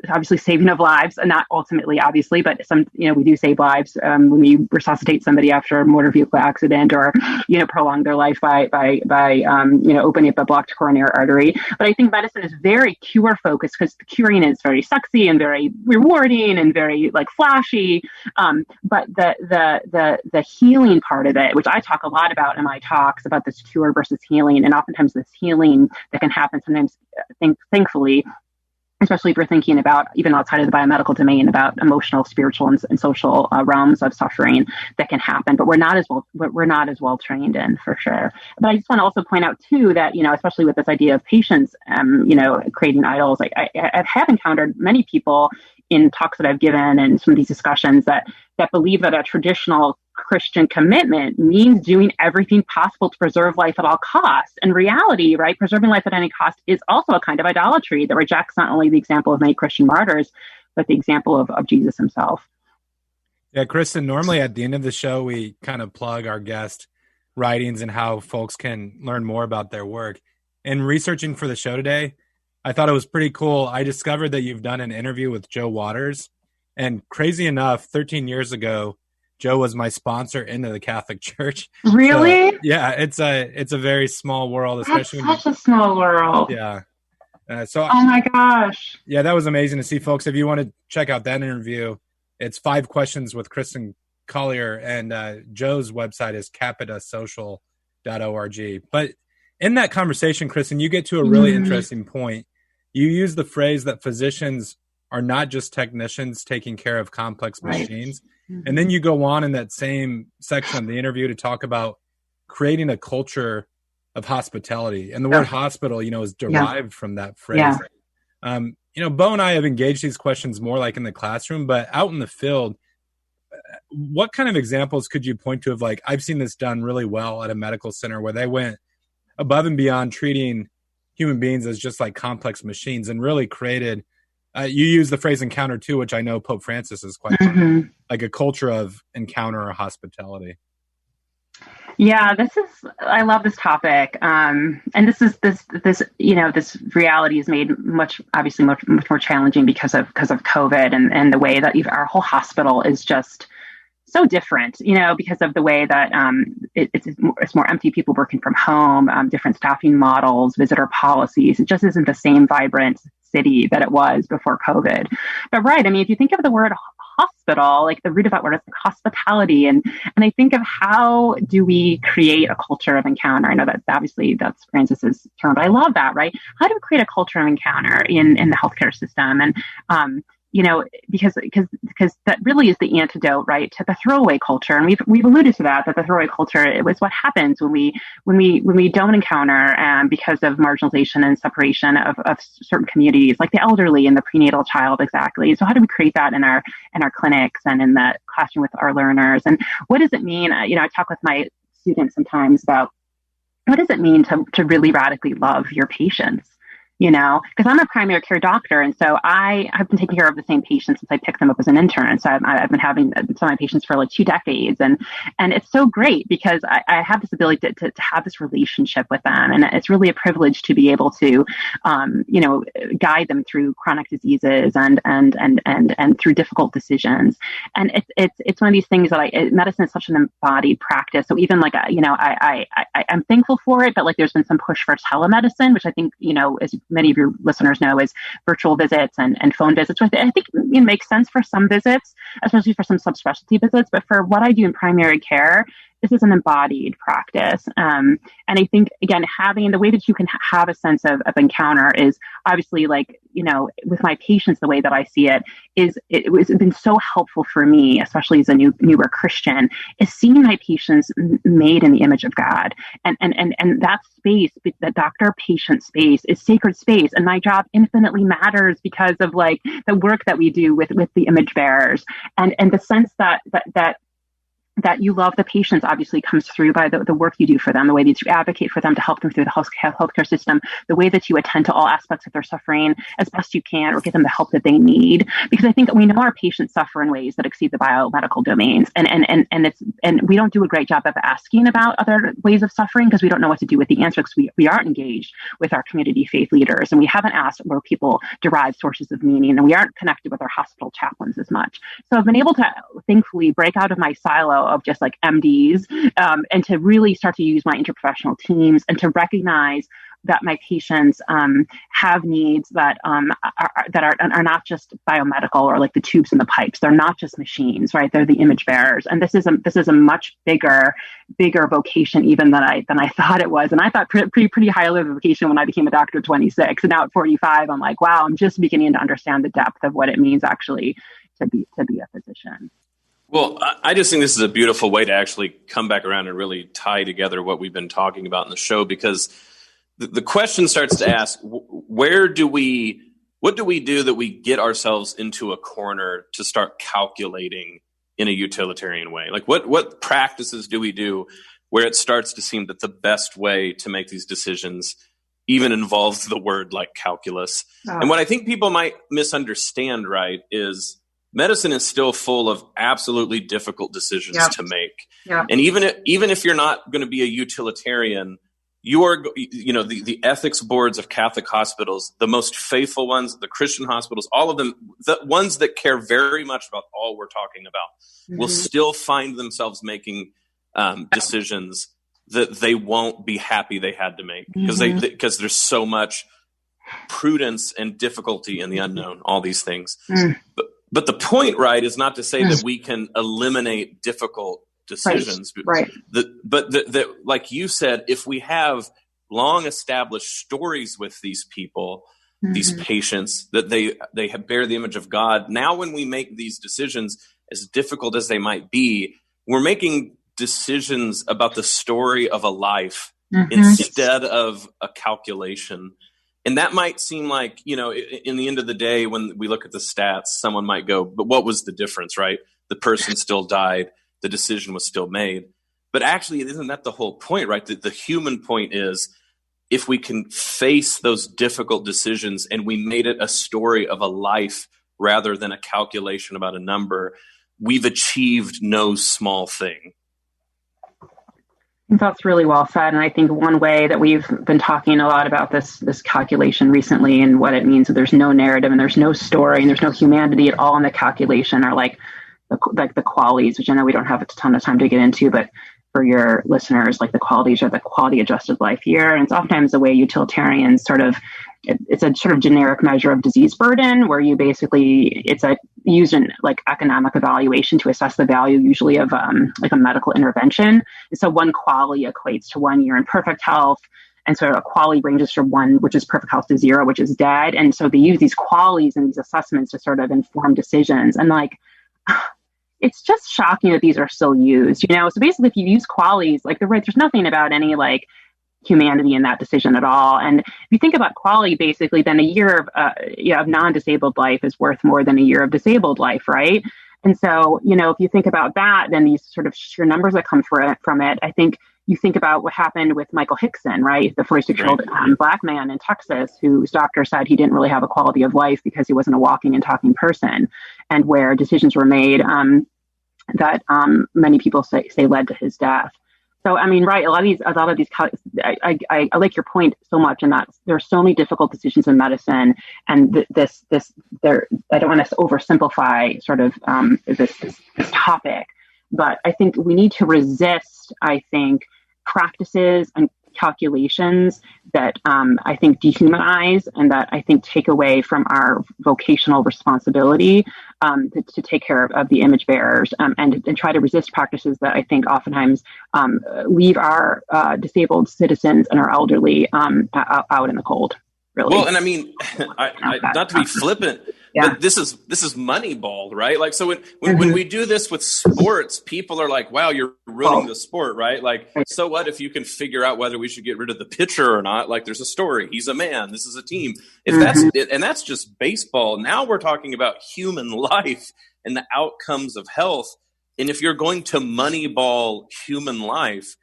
obviously saving of lives, and not ultimately, obviously, but some, we do save lives when we resuscitate somebody after a motor vehicle accident, or, prolong their life by opening up a blocked coronary artery. But I think medicine is very cure focused, because the curing is very sexy and very rewarding and very like flashy. But the healing part of it, which I talk a lot about in my talks, about this cure versus healing, and oftentimes this healing that can happen sometimes, thankfully, especially if you're thinking about, even outside of the biomedical domain, about emotional, spiritual, and social realms of suffering that can happen, but we're not as well trained in, for sure. But I just want to also point out too that, especially with this idea of patients, creating idols, I have encountered many people in talks that I've given and some of these discussions that believe that a traditional Christian commitment means doing everything possible to preserve life at all costs. In reality, right, preserving life at any cost is also a kind of idolatry that rejects not only the example of many Christian martyrs, but the example of Jesus himself. Yeah, Kristin, normally at the end of the show, we kind of plug our guest writings and how folks can learn more about their work. In researching for the show today, I thought it was pretty cool. I discovered that you've done an interview with Joe Waters, and crazy enough, 13 years ago, Joe was my sponsor into the Catholic Church. Really? So, yeah, it's a very small world, especially. That's such a small world. Yeah. Oh my gosh. Yeah, that was amazing to see, folks. If you want to check out that interview, it's 5 questions with Kristin Collier, and Joe's website is capitasocial.org. But in that conversation, Kristin, you get to a really interesting point. You use the phrase that physicians are not just technicians taking care of complex machines. And then you go on in that same section of the interview to talk about creating a culture of hospitality. And the word hospital, is derived from that phrase. Yeah. Bo and I have engaged these questions more like in the classroom, but out in the field, what kind of examples could you point to of, like, I've seen this done really well at a medical center where they went above and beyond treating human beings as just like complex machines and really created, you use the phrase encounter too, which I know Pope Francis is quite fond of, like a culture of encounter or hospitality. Yeah, I love this topic. And this reality is made much more challenging because of COVID and the way that our whole hospital is just so different, because of the way that it's more empty people working from home, different staffing models, visitor policies. It just isn't the same vibrant city that it was before COVID. But right, if you think of the word hospital, like the root of that word is like hospitality, and I think of how do we create a culture of encounter. I know that's Francis's term, but I love that, right? How do we create a culture of encounter in the healthcare system? And because that really is the antidote, right, to the throwaway culture. And we've alluded to that the throwaway culture, it was what happens when we don't encounter because of marginalization and separation of certain communities, like the elderly and the prenatal child. Exactly. So how do we create that in our clinics and in the classroom with our learners? And what does it mean? I talk with my students sometimes about what does it mean to really radically love your patients? Because I'm a primary care doctor. And so I've been taking care of the same patients since I picked them up as an intern. So I've been having some of my patients for like 2 decades. And it's so great because I have this ability to have this relationship with them. And it's really a privilege to be able to, guide them through chronic diseases and through difficult decisions. And it's one of these things that medicine is such an embodied practice. So even like, I'm thankful for it, but like there's been some push for telemedicine, which I think, is many of your listeners know, is virtual visits and phone visits, which I think it makes sense for some visits, especially for some subspecialty visits. But for what I do in primary care, this is an embodied practice. And I think, again, having the way that you can have a sense of encounter is obviously, like, with my patients, the way that I see it is it's been so helpful for me, especially as a newer Christian, is seeing my patients made in the image of God. And that space, that doctor-patient space, is sacred space. And my job infinitely matters because of like the work that we do with the image bearers, and the sense that you love the patients obviously comes through by the work you do for them, the way that you advocate for them to help them through the healthcare system, the way that you attend to all aspects of their suffering as best you can, or give them the help that they need. Because I think we know our patients suffer in ways that exceed the biomedical domains, and we don't do a great job of asking about other ways of suffering because we don't know what to do with the answer, because we aren't engaged with our community faith leaders, and we haven't asked where people derive sources of meaning, and we aren't connected with our hospital chaplains as much. So I've been able to thankfully break out of my silo of just like MDs, and to really start to use my interprofessional teams, and to recognize that my patients have needs that are not just biomedical, or like the tubes and the pipes. They're not just machines, right? They're the image bearers, and this is a much bigger vocation even than I thought it was. And I thought pretty highly of a vocation when I became a doctor at 26, and now at 45, I'm like, wow, I'm just beginning to understand the depth of what it means actually to be a physician. Well, I just think this is a beautiful way to actually come back around and really tie together what we've been talking about in the show, because the question starts to ask, what do we do that we get ourselves into a corner to start calculating in a utilitarian way? Like what practices do we do where it starts to seem that the best way to make these decisions even involves the word like calculus? Oh. And what I think people might misunderstand, right, is medicine is still full of absolutely difficult decisions to make. Yeah. And even if you're not going to be a utilitarian, you are, the ethics boards of Catholic hospitals, the most faithful ones, the Christian hospitals, all of them, the ones that care very much about all we're talking about, will still find themselves making decisions that they won't be happy they had to make, because there's so much prudence and difficulty in the unknown, all these things. But the point, right, is not to say that we can eliminate difficult decisions. Right. But like you said, if we have long established stories with these people, these patients, that they bear the image of God, now when we make these decisions, as difficult as they might be, we're making decisions about the story of a life instead of a calculation. And that might seem like, in the end of the day, when we look at the stats, someone might go, but what was the difference, right? The person still died. The decision was still made. But actually, isn't that the whole point, right? The human point is, if we can face those difficult decisions and we made it a story of a life rather than a calculation about a number, we've achieved no small thing. That's really well said. And I think one way that we've been talking a lot about this calculation recently, and what it means that there's no narrative and there's no story and there's no humanity at all in the calculation, are like the qualities, which I know we don't have a ton of time to get into, but for your listeners, like the qualities are the quality adjusted life year. And it's oftentimes the way utilitarians it's a sort of generic measure of disease burden, where you basically, used in like economic evaluation to assess the value usually of like a medical intervention. And so one quality equates to 1 year in perfect health. And so a quality ranges from 1, which is perfect health, to 0, which is dead. And so they use these qualities and these assessments to sort of inform decisions. And like, it's just shocking that these are still used, So basically, if you use qualities, like there's nothing about any like humanity in that decision at all. And if you think about quality, basically, then a year of non-disabled life is worth more than a year of disabled life, right? And so, if you think about that, then these sort of sheer numbers that come from it, I think you think about what happened with Michael Hickson, right? The 46-year-old Black man in Texas whose doctor said he didn't really have a quality of life because he wasn't a walking and talking person, and where decisions were made that many people say led to his death. So, I mean, right, a lot of these, I like your point so much, in that there are so many difficult decisions in medicine, and I don't want to oversimplify sort of this topic, but I think we need to resist, practices and calculations that I think dehumanize and that I think take away from our vocational responsibility to take care of the image bearers and try to resist practices that I think oftentimes leave our disabled citizens and our elderly out in the cold. Really. Well, and I mean, not to be flippant, but this is Moneyball, right? Like, so when we do this with sports, people are like, "Wow, you're ruining the sport," right? Like, so what if you can figure out whether we should get rid of the pitcher or not? Like, there's a story. He's a man. This is a team. If that's just baseball. Now we're talking about human life and the outcomes of health. And if you're going to Moneyball human life,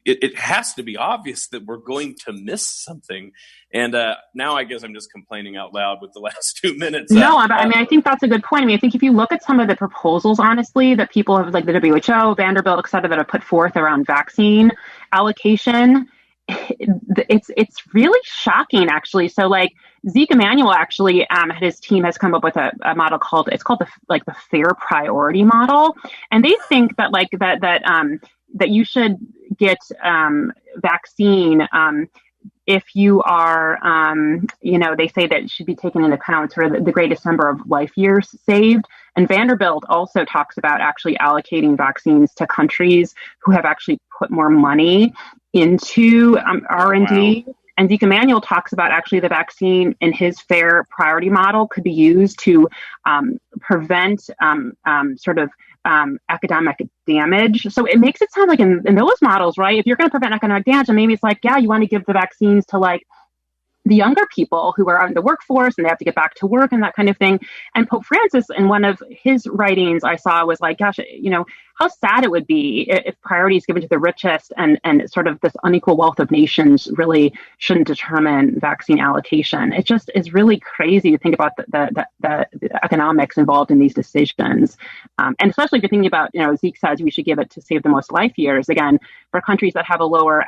it has to be obvious that we're going to miss something. And now I guess I'm just complaining out loud with the last 2 minutes. No, but I mean, I think that's a good point. I mean, I think if you look at some of the proposals, honestly, that people have, like the WHO, Vanderbilt, et cetera, that have put forth around vaccine allocation, it's really shocking, actually. So, like, Zeke Emanuel actually, his team has come up with a model called the fair priority model, and they think that that you should get vaccine if you are, they say that it should be taken into account sort of the greatest number of life years saved. And Vanderbilt also talks about actually allocating vaccines to countries who have actually put more money into R&D. Wow. And Zeke Emanuel talks about actually the vaccine in his fair priority model could be used to prevent economic damage. So it makes it sound like in those models, right? If you're going to prevent economic damage, and maybe it's like, you want to give the vaccines to like the younger people who are out in the workforce and they have to get back to work and that kind of thing. And Pope Francis, in one of his writings I saw, was like, gosh, how sad it would be if priority is given to the richest and sort of this unequal wealth of nations really shouldn't determine vaccine allocation. It just is really crazy to think about the economics involved in these decisions. And especially if you're thinking about, Zeke says we should give it to save the most life years. Again, for countries that have a lower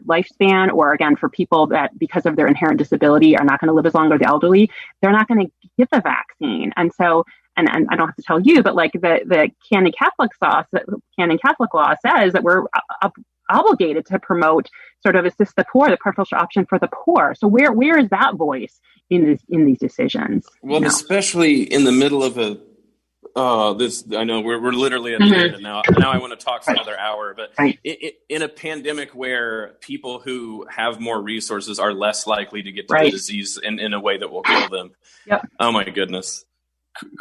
lifespan, or again, for people that because of their inherent disability are not going to live as long as the elderly, they're not going to get the vaccine. And so, and I don't have to tell you, but like the canon Catholic law says that we're obligated to promote sort of assist the poor, the preferential option for the poor. So where is that voice in these decisions? Well, especially in the middle of I know we're literally at the end, and now I want to talk for another hour, but in a pandemic where people who have more resources are less likely to get to the disease in a way that will kill them. Yep. Oh my goodness.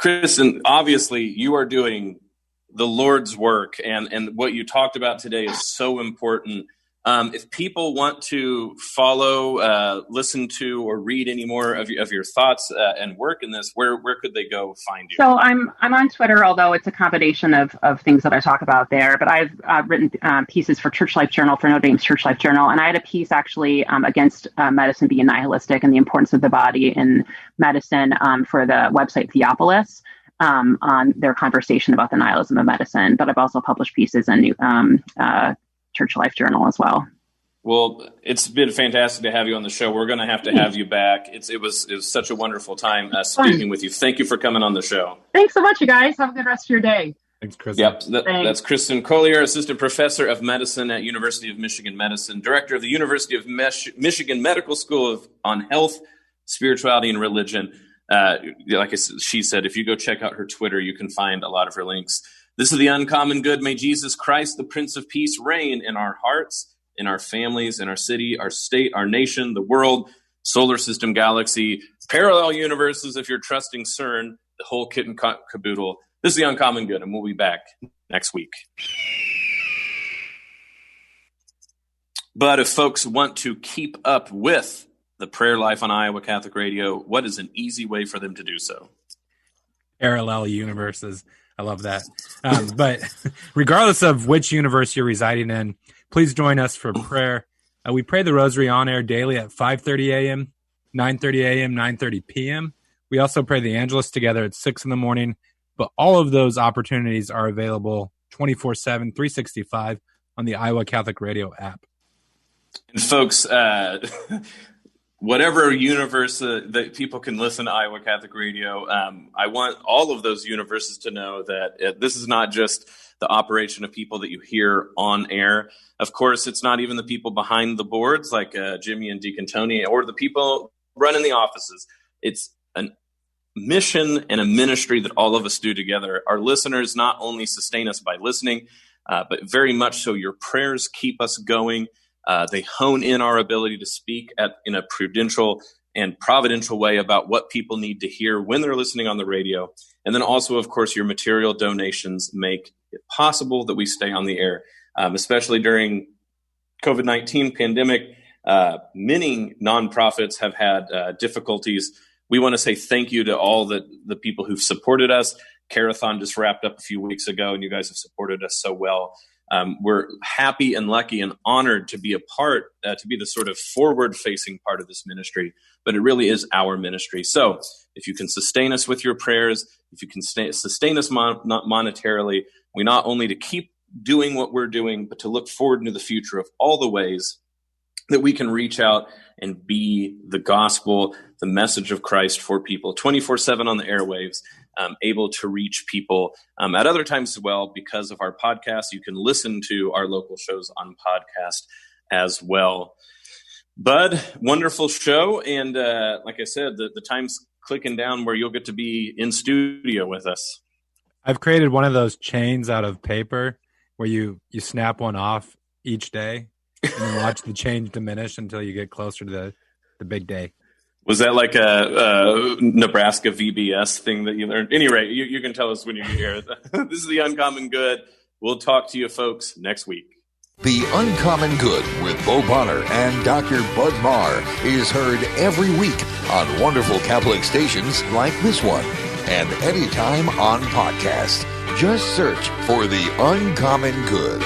Kristin, obviously you are doing the Lord's work, and what you talked about today is so important. If people want to follow, listen to, or read any more of your thoughts and work in this, where could they go find you? So I'm on Twitter, although it's a combination of things that I talk about there. But I've written pieces for Church Life Journal, for Notre Dame's Church Life Journal, and I had a piece actually against medicine being nihilistic and the importance of the body in medicine for the website Theopolis. On their conversation about the nihilism of medicine. But I've also published pieces in Church Life Journal as well. Well, it's been fantastic to have you on the show. We're going to have you back. It was such a wonderful time speaking with you. Thank you for coming on the show. Thanks so much, you guys. Have a good rest of your day. Thanks, Kristin. Yep, that's Kristin Collier, Assistant Professor of Medicine at University of Michigan Medicine, Director of the University of Michigan Medical School on Health, Spirituality, and Religion. Like she said, if you go check out her Twitter, you can find a lot of her links. This is The Uncommon Good. May Jesus Christ, the Prince of Peace, reign in our hearts, in our families, in our city, our state, our nation, the world, solar system, galaxy, parallel universes, if you're trusting CERN, the whole kit and caboodle. This is The Uncommon Good, and we'll be back next week. But if folks want to keep up with the prayer life on Iowa Catholic Radio, what is an easy way for them to do so? Parallel universes. I love that. But regardless of which universe you're residing in, please join us for prayer. We pray the rosary on air daily at 5:30 a.m., 9:30 a.m., 9:30 p.m. We also pray the Angelus together at 6 in the morning. But all of those opportunities are available 24/7, 365 on the Iowa Catholic Radio app. And folks, whatever universe that people can listen to Iowa Catholic Radio, I want all of those universes to know that this is not just the operation of people that you hear on air. Of course, it's not even the people behind the boards like Jimmy and Deacon Tony or the people running the offices. It's a mission and a ministry that all of us do together. Our listeners not only sustain us by listening, but very much so your prayers keep us going. They hone in our ability to speak in a prudential and providential way about what people need to hear when they're listening on the radio. And then also, of course, your material donations make it possible that we stay on the air, especially during COVID-19 pandemic. Many nonprofits have had difficulties. We want to say thank you to all the people who've supported us. Carathon just wrapped up a few weeks ago, and you guys have supported us so well. We're happy and lucky and honored to be a part, to be the sort of forward-facing part of this ministry, but it really is our ministry. So if you can sustain us with your prayers, if you can sustain us not monetarily, we not only to keep doing what we're doing, but to look forward into the future of all the ways that we can reach out and be the gospel, the message of Christ for people 24/7 on the airwaves, able to reach people at other times as well. Because of our podcast, you can listen to our local shows on podcast as well. Bud, wonderful show. And like I said, the time's clicking down where you'll get to be in studio with us. I've created one of those chains out of paper where you snap one off each day and then watch the change diminish until you get closer to the big day. Was that like a Nebraska VBS thing that you learned? Anyway, you can tell us when you hear it. This is The Uncommon Good. We'll talk to you folks next week. The Uncommon Good with Bo Bonner and Dr. Bud Marr is heard every week on wonderful Catholic stations like this one and anytime on podcast. Just search for The Uncommon Good.